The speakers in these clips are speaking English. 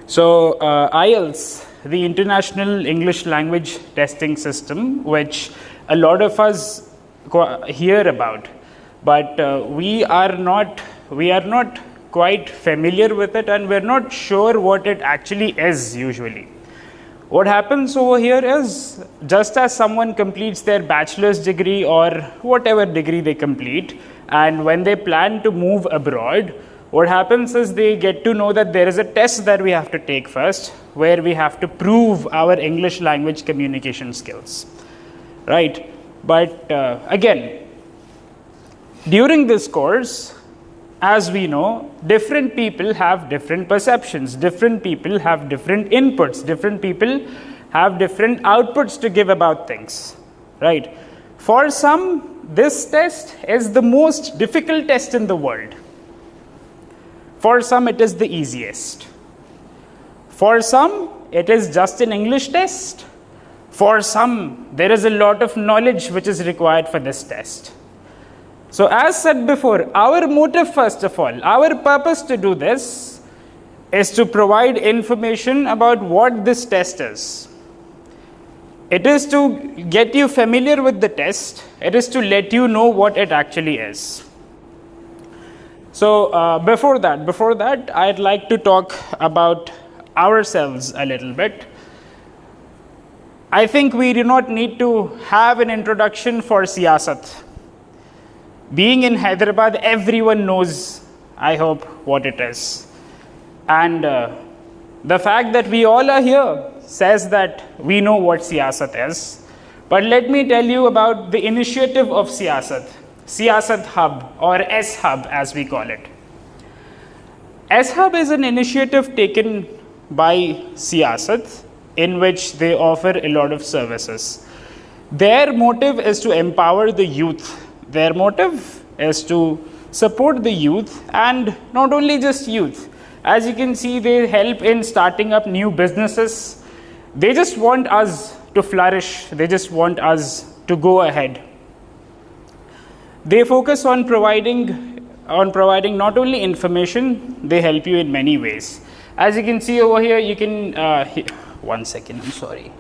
So IELTS, the International English Language Testing System, which a lot of us hear about, but we are not quite familiar with it, and we're not sure what it actually is usually. What happens over here is, just as someone completes their bachelor's degree or whatever degree they complete, and when they plan to move abroad, what happens is they get to know that there is a test that we have to take first, where we have to prove our English language communication skills, right? But again, during this course, as we know, different people have different perceptions, different people have different inputs, different people have different outputs to give about things, right? For some, this test is the most difficult test in the world. For some, it is the easiest. For some, it is just an English test. For some, there is a lot of knowledge which is required for this test. So as said before, our motive, first of all, our purpose to do this is to provide information about what this test is. It is to get you familiar with the test. It is to let you know what it actually is. So before that, I'd like to talk about ourselves a little bit. I think we do not need to have an introduction for siyasat. Being in Hyderabad, everyone knows, I hope, what it is. And the fact that we all are here says that we know what siyasat is. But let me tell you about the initiative of siyasat. Siyasat Hub, or S-Hub as we call it. S-Hub is an initiative taken by Siyasat in which they offer a lot of services. Their motive is to empower the youth. Their motive is to support the youth, and not only just youth. As you can see, they help in starting up new businesses. They just want us to flourish. They just want us to go ahead. They focus on providing not only information, they help you in many ways. As you can see over here, you can, one second, I'm sorry.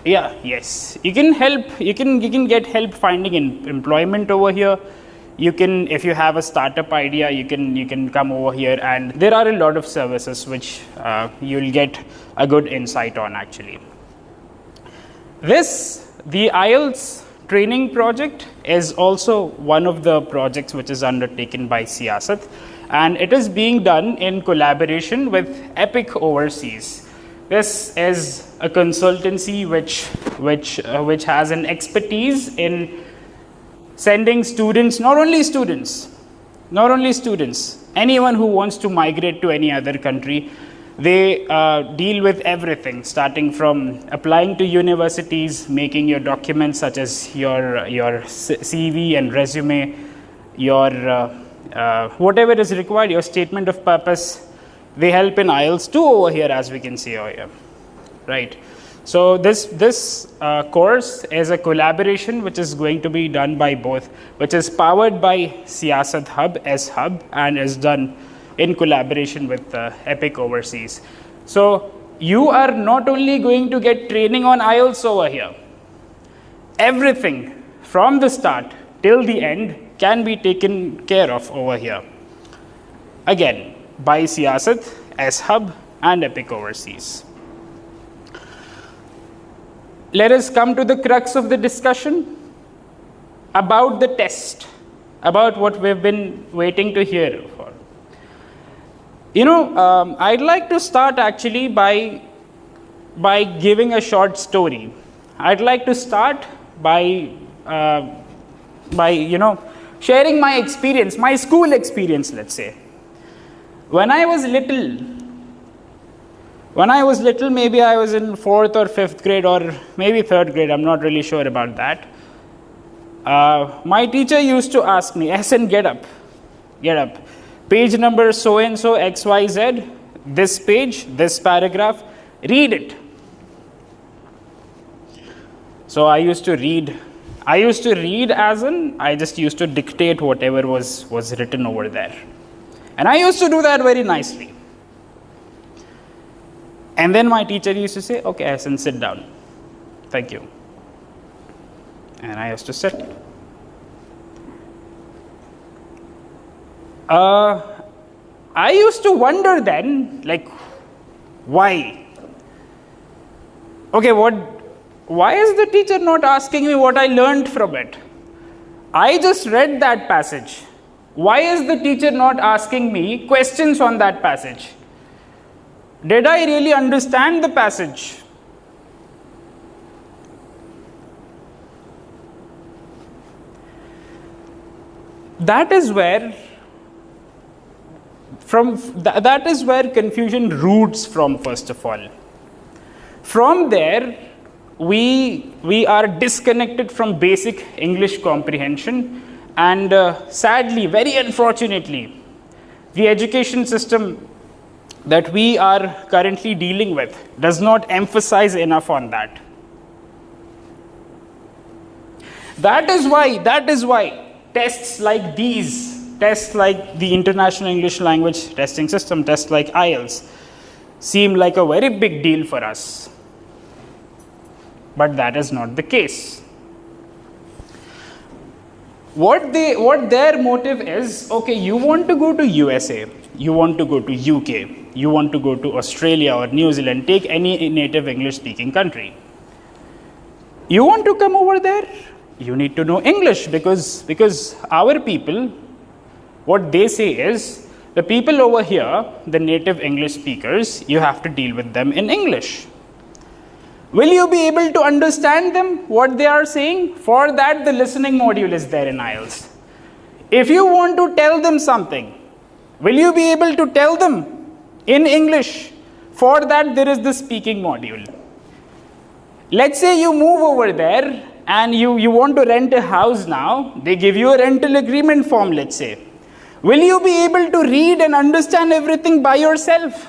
Yeah, yes, you can help, you can get help finding employment over here. You can, if you have a startup idea, you can come over here, and there are a lot of services which you'll get a good insight on actually. The IELTS training project is also one of the projects which is undertaken by Siyasat, and it is being done in collaboration with Epic Overseas. This is a consultancy which has an expertise in sending students, not only students, anyone who wants to migrate to any other country. They deal with everything, starting from applying to universities, making your documents such as your CV and resume, your whatever is required, your statement of purpose. They help in IELTS too over here, as we can see over here, right? So this course is a collaboration which is going to be done by both, which is powered by Siyasat Hub, S-Hub, and is done in collaboration with Epic Overseas. So you are not only going to get training on IELTS over here, everything from the start till the end can be taken care of over here. Again, by Siyasat, S-Hub, and Epic Overseas. Let us come to the crux of the discussion about the test, about what we've been waiting to hear for. I'd like to start actually by giving a short story. I'd like to start by sharing my experience, my school experience, let's say. When I was little, maybe I was in 4th or 5th grade or maybe 3rd grade, I'm not really sure about that. My teacher used to ask me, Ehsan, get up. Page number so and so, XYZ, this page, this paragraph, read it. So I used to read as in, I just used to dictate whatever was written over there. And I used to do that very nicely. And then my teacher used to say, okay, Hassan, sit down. Thank you. And I used to sit. I used to wonder then, like, why? Okay, why is the teacher not asking me what I learned from it? I just read that passage. Why is the teacher not asking me questions on that passage? Did I really understand the passage? That is where confusion roots from, first of all. From there, we are disconnected from basic English comprehension, and sadly, very unfortunately, the education system that we are currently dealing with does not emphasize enough on that. That is why tests like these, tests like the International English Language Testing System, tests like IELTS, seem like a very big deal for us. But that is not the case. What their motive is, okay, you want to go to USA, you want to go to UK, you want to go to Australia or New Zealand, take any native English speaking country. You want to come over there, you need to know English, because our people, what they say is, the people over here, the native English speakers, you have to deal with them in English. Will you be able to understand them, what they are saying? For that, the listening module is there in IELTS. If you want to tell them something, will you be able to tell them in English? For that, there is the speaking module. Let's say you move over there and you want to rent a house now. They give you a rental agreement form, let's say. Will you be able to read and understand everything by yourself?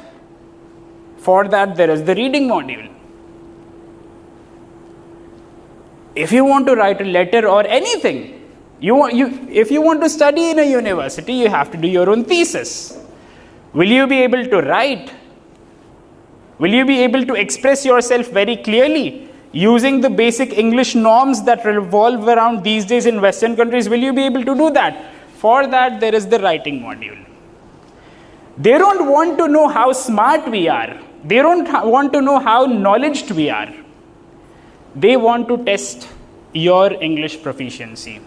For that, there is the reading module. If you want to write a letter or anything, if you want to study in a university, you have to do your own thesis. Will you be able to write? Will you be able to express yourself very clearly using the basic English norms that revolve around these days in Western countries? Will you be able to do that? For that, there is the writing module. They don't want to know how smart we are. They don't want to know how knowledgeable we are. They want to test your English proficiency.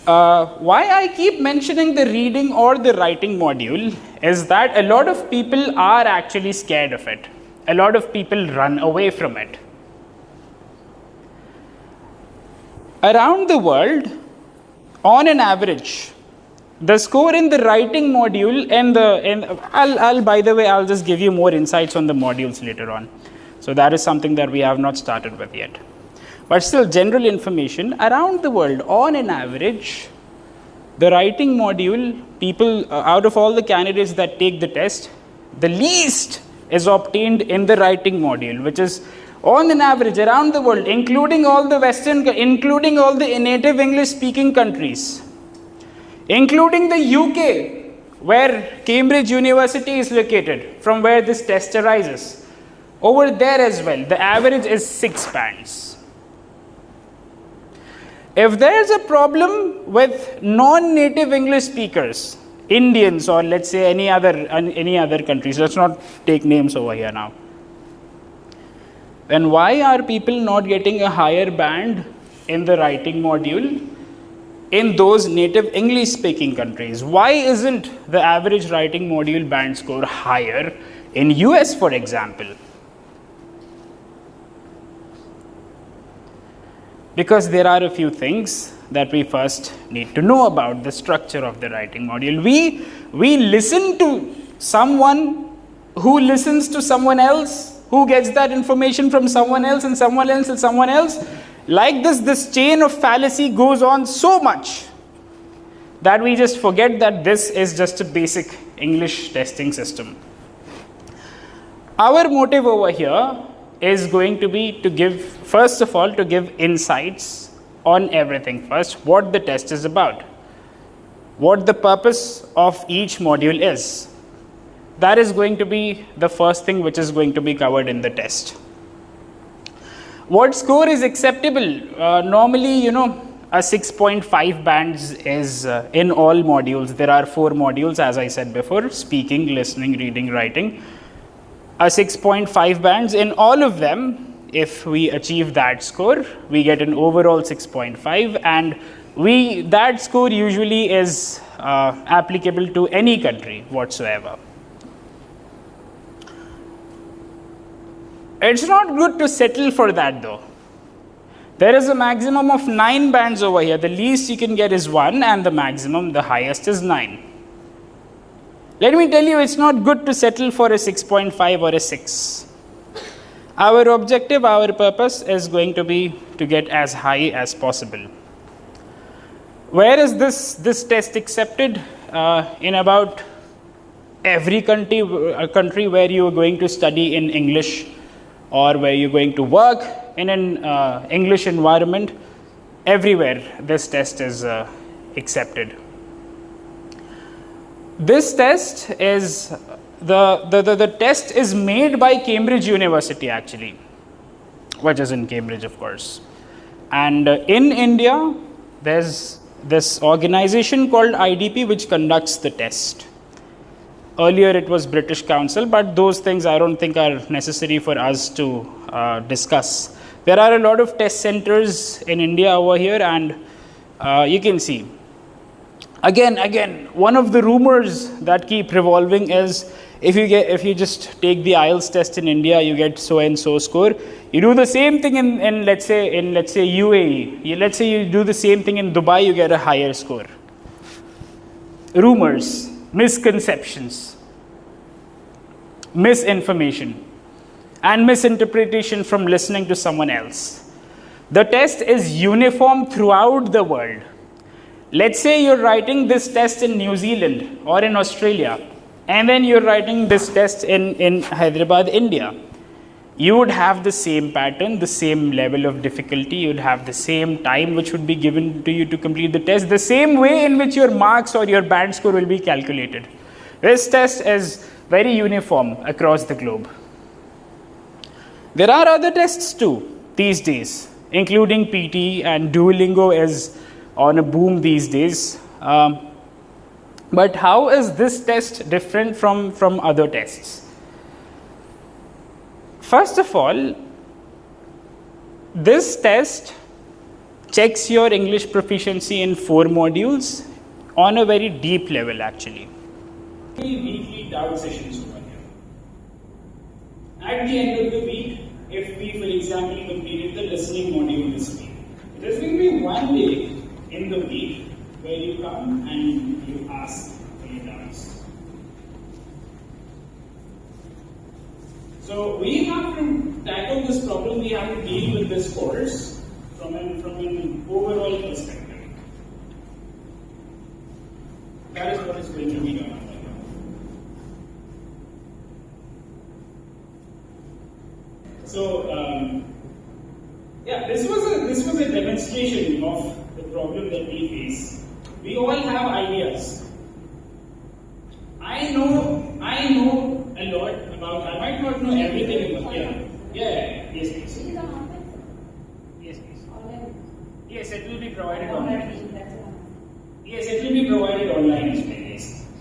Why I keep mentioning the reading or the writing module is that a lot of people are actually scared of it. A lot of people run away from it. Around the world, on an average, the score in the writing module I'll just give you more insights on the modules later on. So that is something that we have not started with yet. But still, general information around the world, on an average, the writing module, people out of all the candidates that take the test, the least is obtained in the writing module, which is on an average around the world, including all the native English speaking countries, including the UK, where Cambridge University is located, from where this test arises. Over there as well, the average is 6 bands. If there is a problem with non-native English speakers, Indians, or let's say any other countries, let's not take names over here now, then why are people not getting a higher band in the writing module in those native English speaking countries? Why isn't the average writing module band score higher in US, for example? Because there are a few things that we first need to know about the structure of the writing module. We listen to someone who listens to someone else, who gets that information from someone else and someone else and someone else. Like this chain of fallacy goes on so much that we just forget that this is just a basic English testing system. Our motive over here is going to be to give, first of all, to give insights on everything first, what the test is about, what the purpose of each module is. That is going to be the first thing which is going to be covered in the test. What score is acceptable? Normally, a 6.5 bands is in all modules. There are 4 modules, as I said before: speaking, listening, reading, writing. A 6.5 bands in all of them. If we achieve that score, we get an overall 6.5, and that score usually is applicable to any country whatsoever. It's not good to settle for that though. There is a maximum of 9 bands over here. The least you can get is 1, and the maximum, the highest, is 9. Let me tell you, it's not good to settle for a 6.5 or a 6. Our objective, our purpose is going to be to get as high as possible. Where is this test accepted? In about every country where you are going to study in English, or where you're going to work in an English environment. Everywhere this test is accepted. This test is the test is made by Cambridge University actually, which is in Cambridge, of course. And in India, there's this organization called IDP which conducts the test. Earlier it was British Council, but those things I don't think are necessary for us to discuss. There are a lot of test centers in India over here, and you can see. Again, one of the rumors that keep revolving is if you just take the IELTS test in India, you get so and so score. You do the same thing in let's say UAE. Let's say you do the same thing in Dubai, you get a higher score. Rumors, misconceptions, misinformation, and misinterpretation from listening to someone else. The test is uniform throughout the world. Let's say you're writing this test in New Zealand or in Australia, and then you're writing this test in Hyderabad, India. You would have the same pattern, the same level of difficulty, you would have the same time which would be given to you to complete the test, the same way in which your marks or your band score will be calculated. This test is very uniform across the globe. There are other tests too these days, including PT, and Duolingo is on a boom these days. But how is this test different from other tests? First of all, this test checks your English proficiency in 4 modules on a very deep level actually. Weekly doubt sessions over here. At the end of the week, if we, for example, completed the listening module this week, there's going to be one day in the week where you come and you ask for your doubts. So we have to tackle this problem, we have to deal with this course from an overall perspective. That is what is going to be done. So, this was a demonstration of the problem that we face. We all have ideas. I know a lot about. I might not know everything about. Yes, please. Yes, please. Yes, it will be provided online. Yes, it will be provided online as well.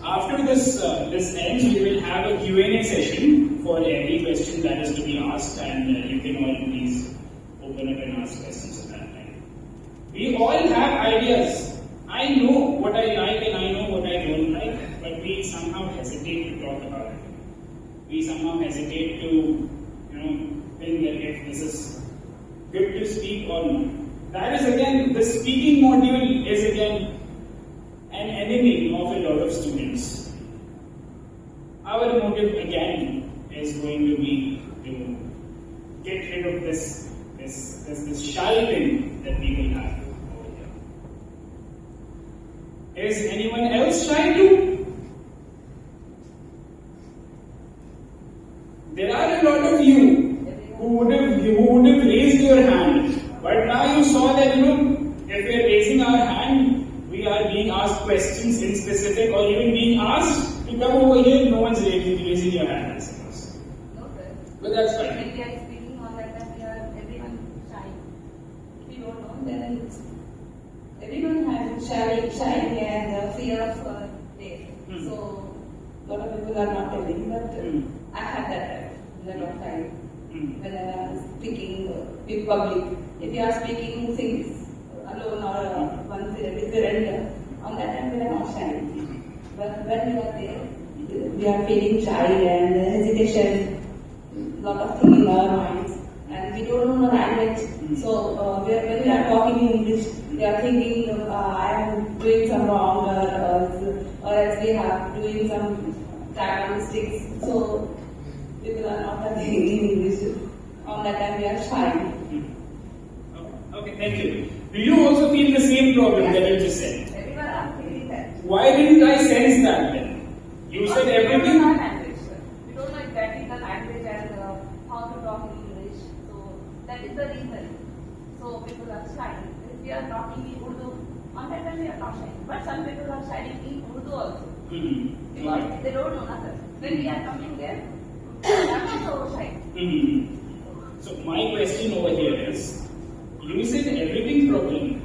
After this ends, we will have a Q&A session for every question that is to be asked, and you can all please open up and ask questions at that time. We all have ideas. I know what I like and I know what I don't like, but we somehow hesitate to talk about it. We somehow hesitate to, think that if this is good to speak or not. That is again, the speaking module is again an enemy of a lot of students. Our motive again is going to be to get rid of this shy thing that people have over here. Is anyone else shy too? There are a lot of you who would have raised your hand, but now you saw that if we are raising our hand, we are being asked questions in specific, or even being asked You come over here, no one's raising your hand, I suppose. No, sir. But that's fine. When we are speaking on that time, we are everyone shy. If you don't know, then everyone has shy and fear of death. So, a lot of people are not telling, but I had that a lot of time when I was speaking with public. If you are speaking things alone or one different, on that time we are not shy. But when we are there, we are feeling shy and hesitation, lot of things in our minds, and we don't know the language. So when we are talking in English, we are thinking I am doing some wrong, or else we are doing some grammar mistakes. So people are not talking in English. On that time we are shy. Okay, thank you. Do you also feel the same problem that you just said? Everyone are feeling that. Why didn't I sense that then? You said everything. We don't know language, sir. We don't know exactly the language and how to talk in English. So that is the reason. So people are shy. If we are talking in Urdu, on that time we are not shy. But some people are shy in Urdu also. Because they don't know nothing. When we are coming there, they are also shy. So my question over here is, you said everything problem.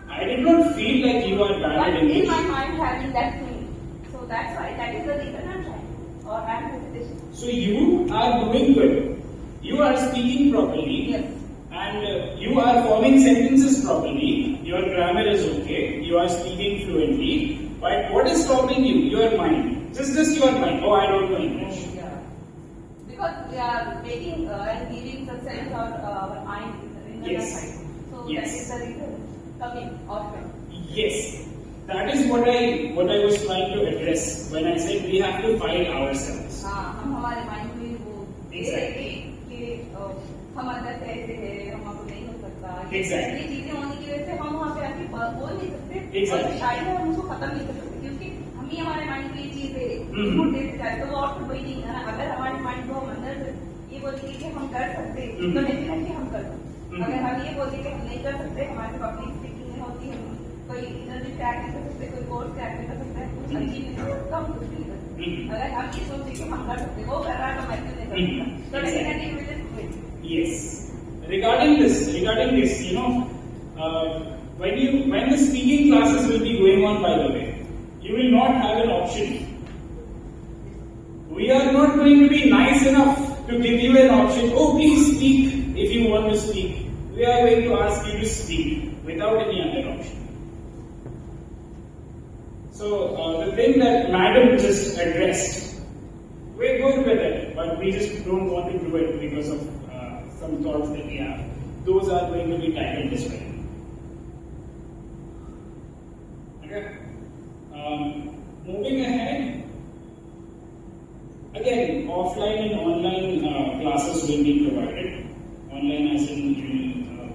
I did not feel like you are bad But at in English. my mind having that thing. So that's why, that is the reason I'm shy. Or I'm hesitation. So you are doing good. You are speaking properly. Yes. And you are forming sentences properly. Your grammar is okay. You are speaking fluently. But what is stopping you? Your mind. Just your mind. Oh, I don't know English. Yeah. Because we are making and giving the sense of our mind in the Yes. side. So Yes. that is the reason coming often. Yes. That is what I was trying to address when I said we have to fight ourselves. हम हमारे mind में वो Exactly. कि हम अंदर से ऐसे हैं, हम आपको नहीं हो सकता। Exactly. ये चीजें होने की वजह से हम वहाँ पे आके बोल नहीं सकते। Exactly. और शायद हम उसको खत्म नहीं कर सकते क्योंकि हम ही हमारे माइंड में ये चीज है हम्म। देते जाए तो वो और कोई नहीं है। अगर हमारे माइंड को हम अंदर से ये बोलेंगे कि हम कर सकते तो डेफिनेटली हम कर सकते। अगर हम ये बोलेंगे कि हम नहीं कर सकते, हमारे पब्लिक स्पीकिंग में होती है, कोई इंटरव्यू क्रैक नहीं कर सकते, कोई कोर्स क्रैक नहीं कर सकता है, कुछ अचीव नहीं कर सकता, हम कुछ नहीं कर सकते। अगर हम ये सोचे कि हम कर सकते, वो कर रहा है तो मैं क्यों नहीं कर सकता? तो definitely we will quit. Yes. Regarding this, when the speaking classes will be going on, by the way, you will not have an option. We are not going to be nice enough to give you an option. Oh, please speak if you want to speak. We are going to ask you to speak without any other option. So the thing that Madam just addressed, we're good with it, but we just don't want to do it because of some thoughts that we have. Those are going to be tackled this way. Okay. Moving ahead. Again, offline and online classes will be provided. Online, as in,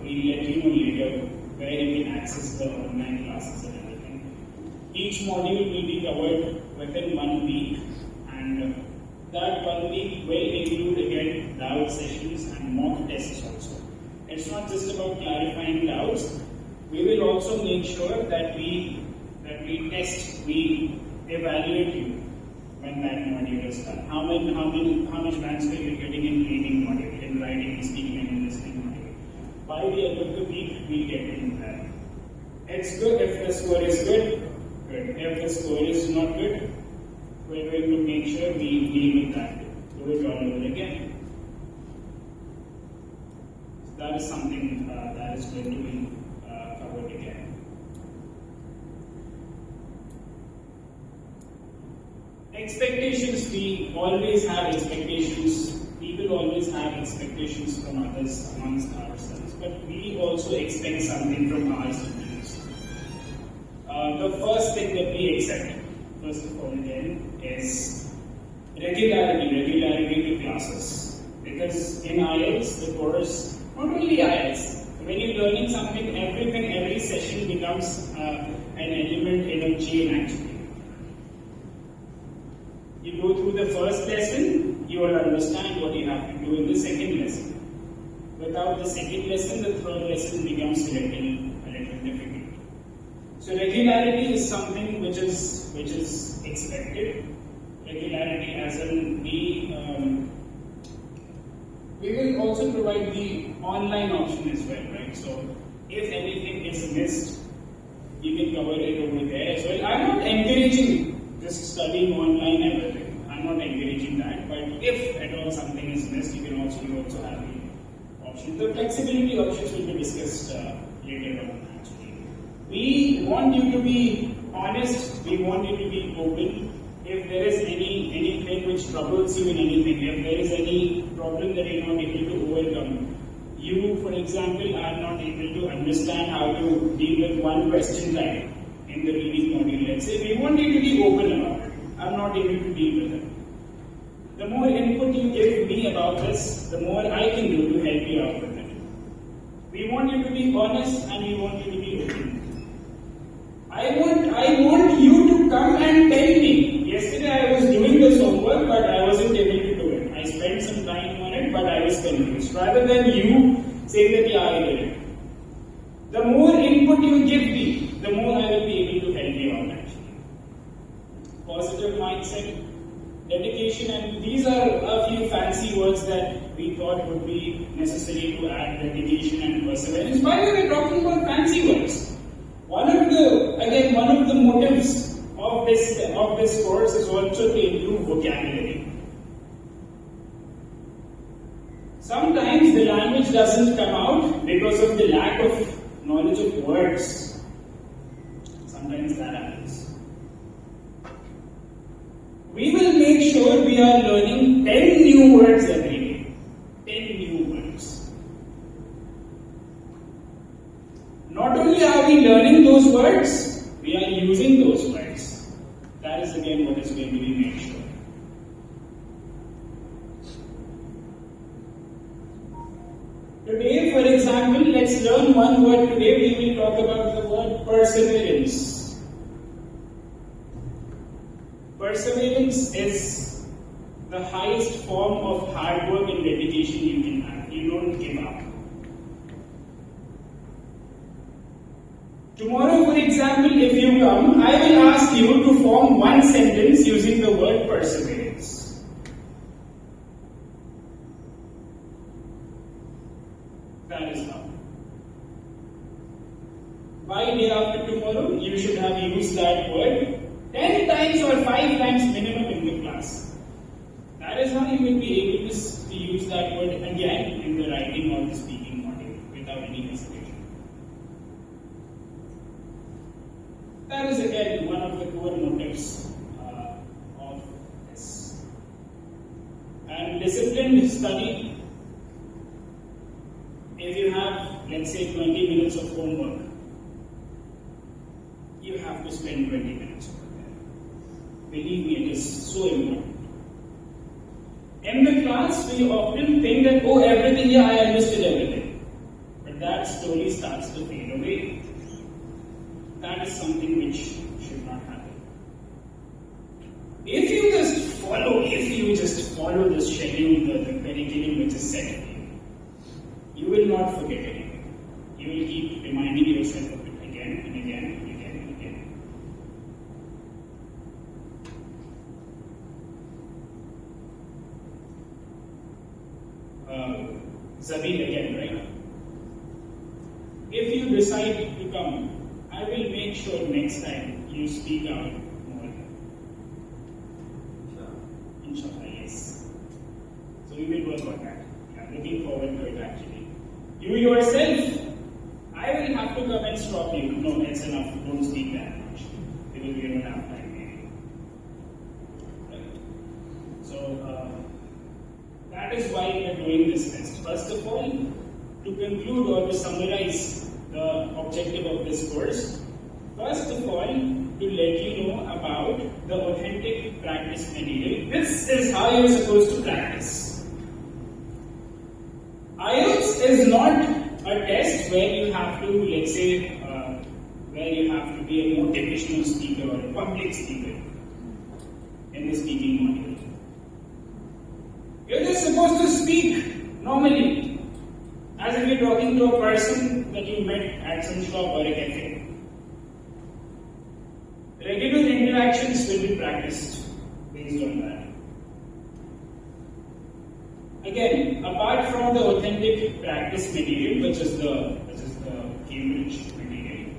we'll let you know later where you can access the online classes and everything. Each module will be covered within 1 week, and that 1 week will include again doubt sessions and mock tests also. It's not just about clarifying doubts. We will also make sure that we test, we evaluate you when that module is done. How much transcript you're getting in reading module, in writing, speaking, and listening module. By the end of the week, we get into that. It's good if the score is good. If the score is not good, we're going to make sure we deal with that. Do it all over again. So that is something that is going to be covered again. Expectations, we always have expectations. People always have expectations from others amongst ourselves, but we also expect something from our students. The first thing that we accept, first of all again, is regularity to classes. Because in IELTS, the course, not only IELTS, when you're learning something, every session becomes an element in a chain actually. You go through the first lesson, you will understand what you have to do in the second lesson. Without the second lesson, the third lesson becomes a little difficult. So So regularity is something which is expected. Regularity as in we will also provide the online option as well, right? So if anything is missed, you can cover it over there as well. I'm not encouraging just studying online everything. I'm not encouraging that. But if at all something is missed, you also have the option. The flexibility options will be discussed later on. Actually, we want you to be honest. We want you to be open. If there is anything which troubles you in anything, if there is any problem that you're not able to overcome, you, for example, are not able to understand how to deal with one question type in the reading module, let's say, we want you to be open about it. I'm not able to deal with it. The more input you give me about this, the more I can do to help you out with it. We want you to be honest and we want you to be open. I want you to come and tell me. Yesterday I was doing this homework, but I wasn't able to do it. I spent some time on it, but I was confused. Rather than you say that, yeah, I did it. The more input you give me, the more I will be able to help you out actually. Positive mindset, dedication, and these are a few fancy words that we thought would be necessary to add: dedication and perseverance. Why are we talking about fancy words? One of the motives of this course is also to improve vocabulary. Sometimes the language doesn't come out because of the lack of knowledge of words. Sometimes that happens. We will make sure we are learning 10 new words every day. 10 new words. Not only are we learning those words, we are using those words. That is again what is going to be made sure. Today, for example, let's learn one word today. We will talk about the word perseverance. Perseverance is the highest form of hard work and dedication you can have. You don't give up. Tomorrow, for example, if you come, I will ask you to form one sentence using the word perseverance. That is how. By day after tomorrow, you should have used that word 10 times or 5 times minimum in the class. That is how you will be able to use that word again in the writing or the speaking module without any hesitation. That is again one of the core motives of this. And disciplined study. If you have, let's say, 20 minutes of homework, you have to spend 20 minutes over there. Believe me, it is so important. In the class, we often think that, oh, everything, yeah, I understood everything. But that slowly starts to fade away. That is something which should not happen. If you just follow the schedule, the curriculum which is set for you, you will not forget anything. You will keep reminding yourself of it again and again and again and again. Zabir again, right? If you decide to come, I will make sure next time you speak out more. Inshallah, yes. So we will work on that. I'm looking forward to it actually. You yourself, I will have to come and stop you. No, that's enough. Don't speak that much. Because we don't have time maybe. Right? So that is why we are doing this test. First of all, to conclude or to summarize the objective of this course, first of all, to let you know about the authentic practice material. This is how you are supposed to practice. IELTS is not a test where you have to, let's say, where you have to be a motivational speaker or a public speaker in the speaking module. You're just supposed to speak normally, as if you're talking to a person that you met at some shop or a cafe. Regular interactions will be practiced based on that. Again, apart from the authentic practice material, which is the Cambridge material,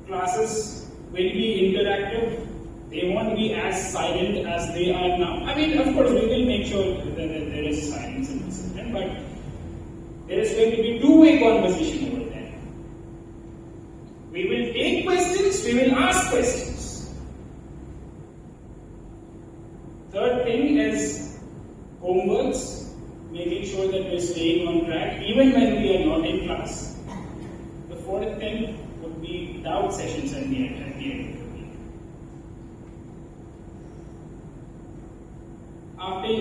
classes will be interactive. They won't be as silent as they are now. I mean, of course, we will make sure that there is silence in the system, but there is going to be two-way conversation over there. We will take questions, we will ask questions. Third thing is homeworks, making sure that we're staying on track even when we are not in class. The fourth thing would be doubt sessions at the end of the week. After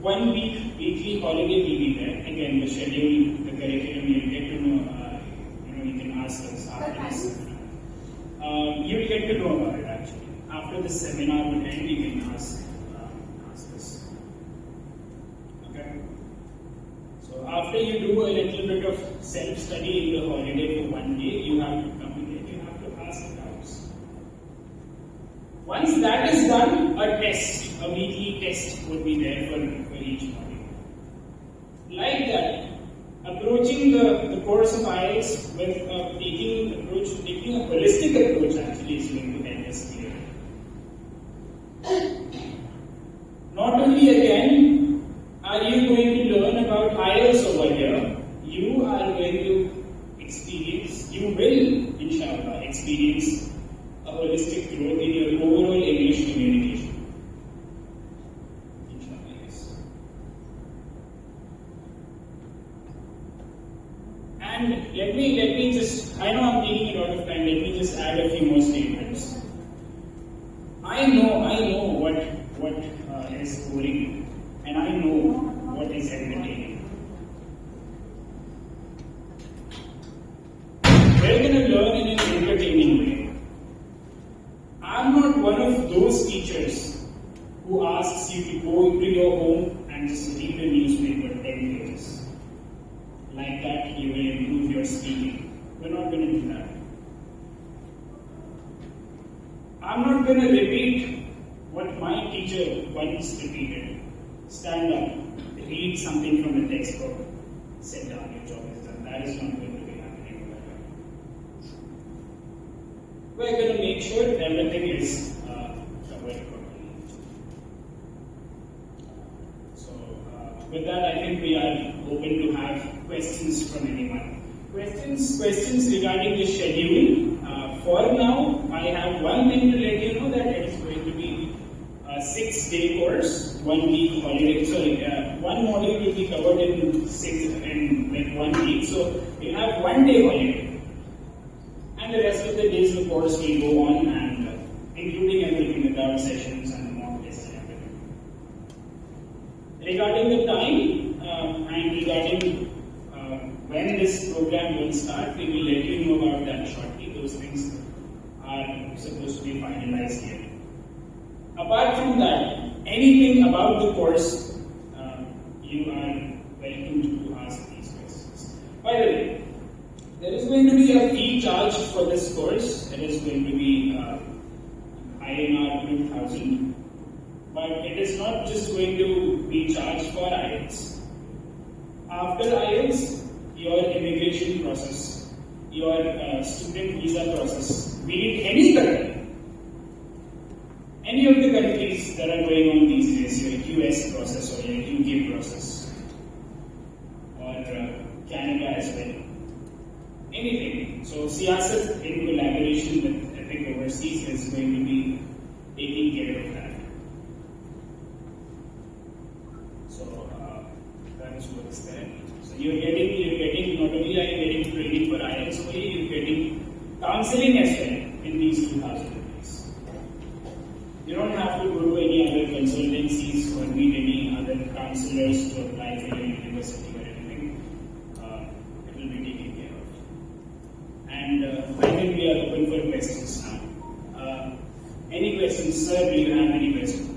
1 week, weekly holiday will be there. Again, the schedule, the curriculum, you'll get to know, you can ask us after this. You'll get to know about it actually. After the seminar will end, you can ask us. Okay? So after you do a little bit of self-study in the holiday for 1 day, you have to come again, you have to ask doubts. Once that is done, a test, a weekly test would be there for each module. Like that, approaching the course of IELTS with taking a holistic approach actually is going to help us clear. Not only again are you going to learn about IELTS over here, you are going to experience, you will, inshallah, experience a holistic growth in your overall English communication. Inshallah, yes. And let me just, I know I'm taking a lot of time, let me just add a few more statements. I know what is boring, and I know what is entertaining. We're going to learn in an entertaining way. I'm not one of those teachers who asks you to go into your home and just read a newspaper 10 pages. Like that, you will improve your speaking. We're not going to do that. I'm not going to repeat what my teacher once repeated. Stand up, read something from a textbook, sit down, your job is done. That is not going to be happening over here. We're going to make sure everything is covered properly. So, with that, I think we are open to have questions from anyone. Questions regarding the schedule. For now, I have one thing to let you know that it is going to be a 6-day course, 1 week holiday. Sorry, one module will be covered in 1 week. So we have 1 day holiday, and the rest of the days the course will go on, and including everything, the doubt sessions and the mock tests and everything. Regarding the time and regarding when this program will start, we will let you know about that shortly. Those things are supposed to be finalized here. Apart from that, anything about the course, you are welcome to ask these questions. By the way, there is going to be a fee charge for this course. It is going to be INR 2,000. But it is not just going to be charged for IELTS. After IELTS, your immigration process, your student visa process, be it any country, any of the countries that are going on these days, your US process or your UK process, or Canada as well, anything. So Siyasat in collaboration with Epic Overseas is going to be taking care of that. So that is what is there. So you're getting not only are you getting training for IELTS only, you're getting counseling as well in these 2,000 rupees. You don't have to go to any other consultancies or meet any other counselors to apply for your university or anything. It will be taken care of. And I think we are open for questions now. Any questions, sir? Do you have any questions?